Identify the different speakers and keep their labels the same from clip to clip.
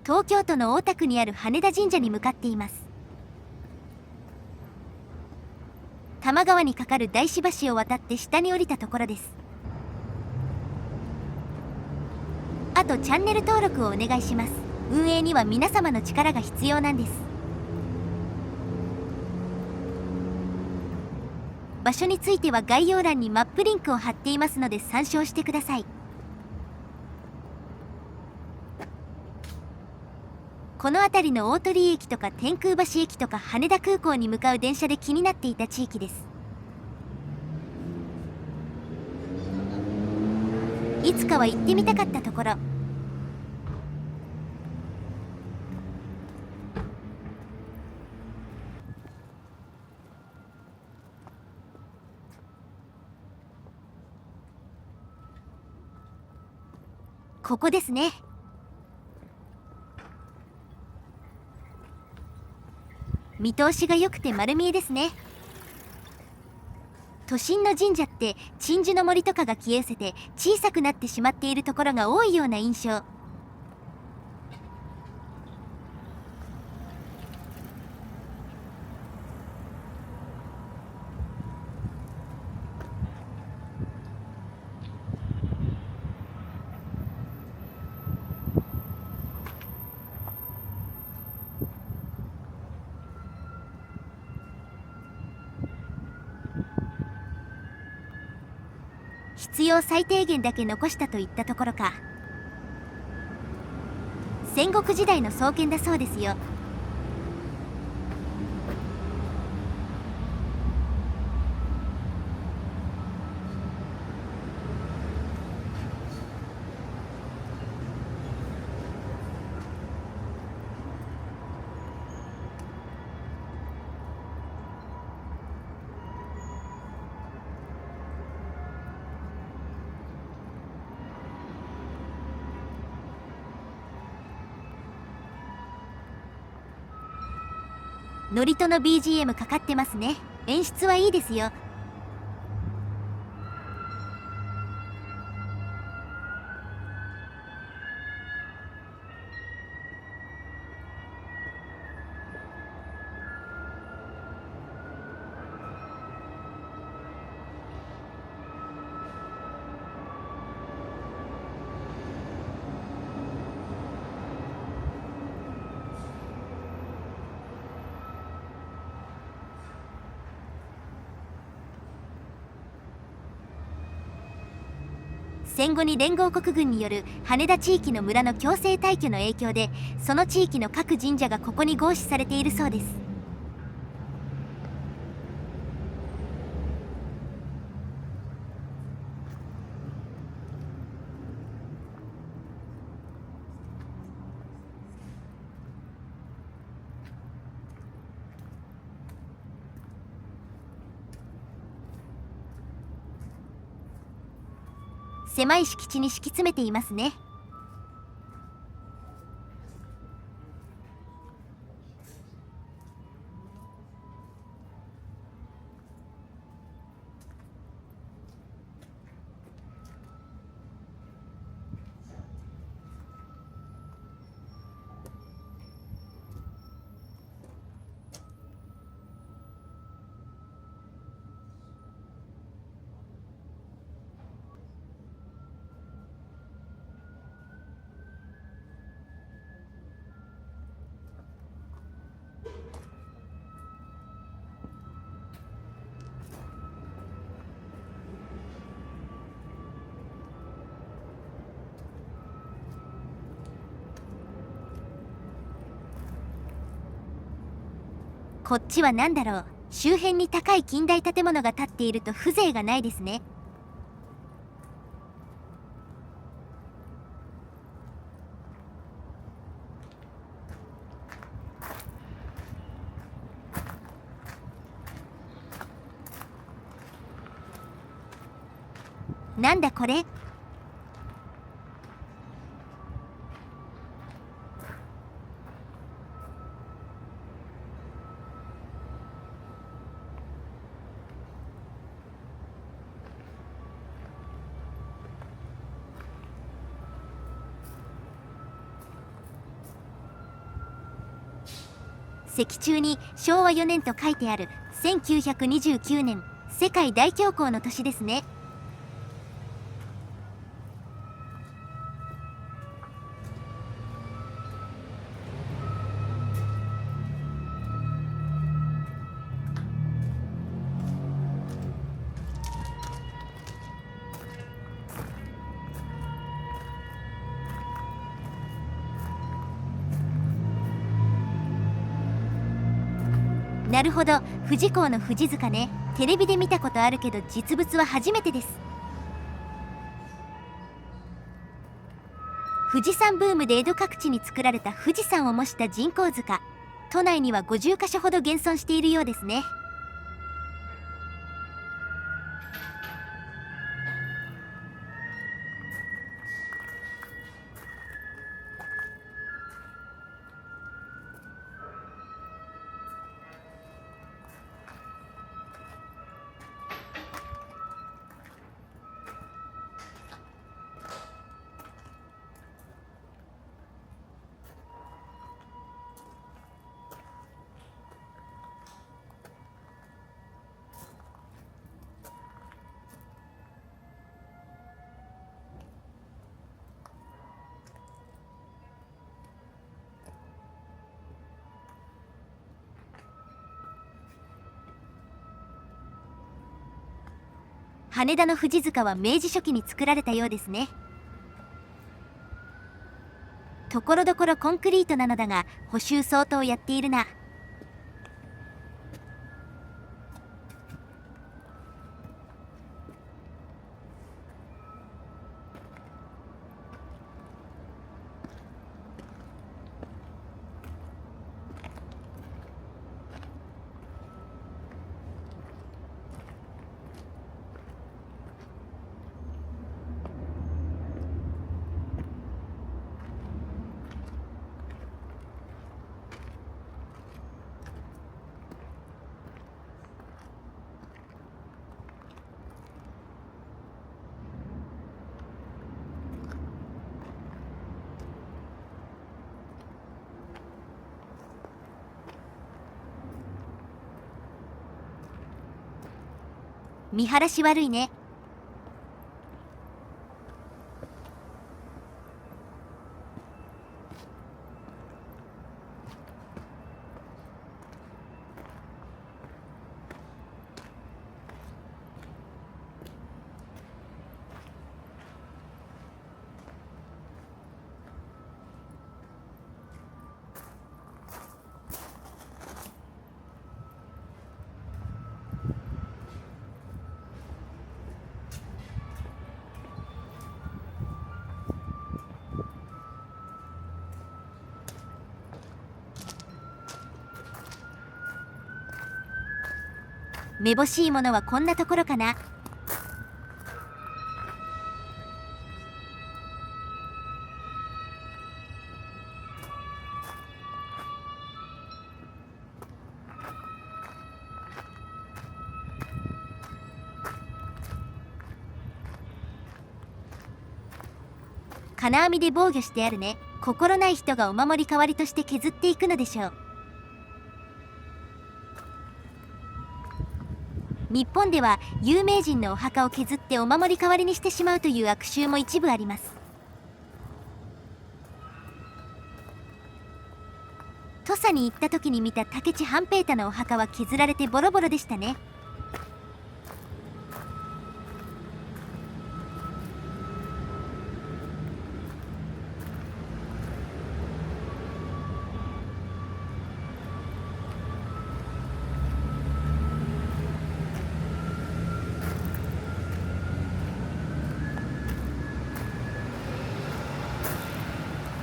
Speaker 1: 東京都の大田区にある羽田神社に向かっています。多摩川に架かる大師橋を渡って下に降りたところです。あとチャンネル登録をお願いします。運営には皆様の力が必要なんです。場所については概要欄にマップリンクを貼っていますので参照してください。この辺りの大鳥駅とか天空橋駅とか羽田空港に向かう電車で気になっていた地域です。いつかは行ってみたかったところ。ここですね。見通しが良くて丸見えですね。都心の神社って鎮守の森とかが消え失せて小さくなってしまっているところが多いような印象。必要最低限だけ残したといったところか。戦国時代の創建だそうですよ。ノリとの BGM かかってますね。演出はいいですよ。戦後に連合国軍による羽田地域の村の強制退去の影響で、その地域の各神社がここに合祀されているそうです。狭い敷地に敷き詰めていますね。こっちは何だろう。周辺に高い近代建物が建っていると風情がないですね。なんだこれ。石柱に昭和4年と書いてある1929年、世界大恐慌の年ですね。なるほど、富士港の富士塚ね。テレビで見たことあるけど実物は初めてです。富士山ブームで江戸各地に作られた富士山を模した人工塚、都内には50カ所ほど現存しているようですね。羽田の富士塚は明治初期に作られたようですね。ところどころコンクリートなのだが補修相当やっているな。見晴らし悪いね。めぼしいものはこんなところかな。金網で防御してあるね。心ない人がお守り代わりとして削っていくのでしょう。日本では有名人のお墓を削ってお守り代わりにしてしまうという悪習も一部あります。土佐に行った時に見た武市半平太のお墓は削られてボロボロでしたね。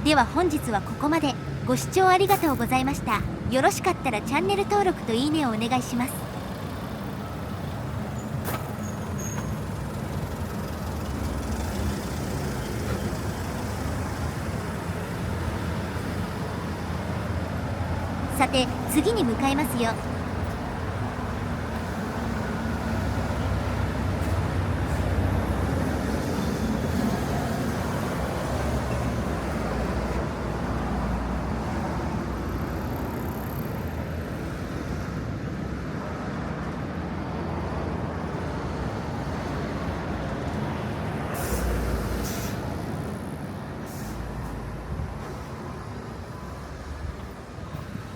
Speaker 1: では本日はここまで。ご視聴ありがとうございました。よろしかったらチャンネル登録といいねをお願いします。さて次に向かいますよ。